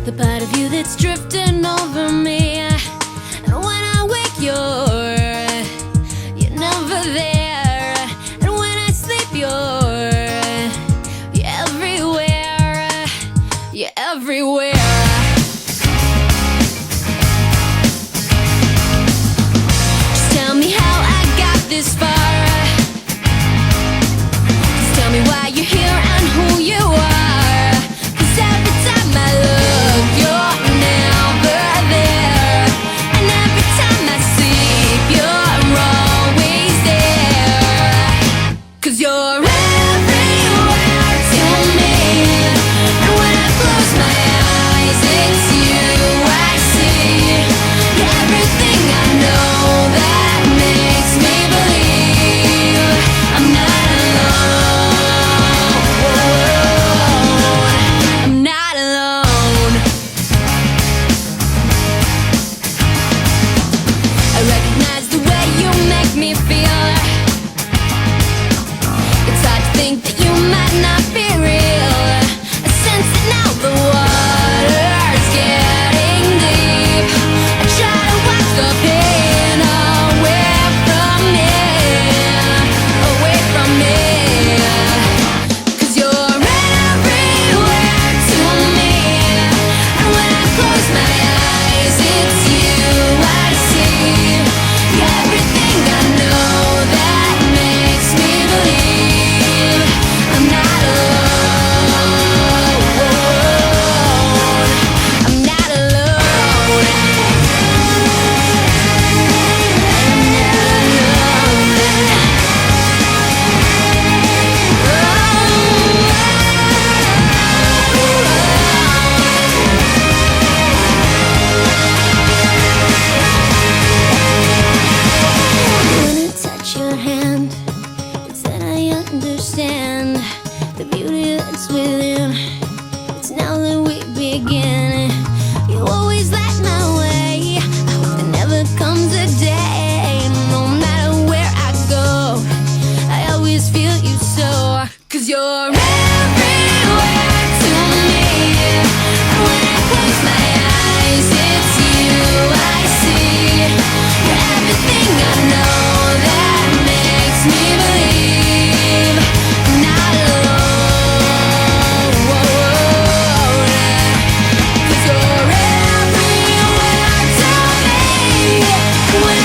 the part of you that's drifting over me. And when I wake, you're never there. And when I sleep, you're everywhere. You're everywhere. Just tell me how I got this far. Just tell me why you're here and who you are. 'Cause every time I look, you're never there. And every time I sleep, you're always there. 'Cause you're everywhere to me. And when I close my eyes, it's you I see. You're everything I know that makes me believe I'm not alone. I'm not alone. I recognize the way you make me feel. It's hard to think that you might not be real. I sense it now, the water's getting deep. I try to wipe the pain away from me, away from me. 'Cause you're everywhere to me. And when I close my eyes, it's you I see. You're everything I know that makes me believe I'm not alone. I'm not alone. When I touch your hand, it's then I understand the beauty that's within. It's now that we begin.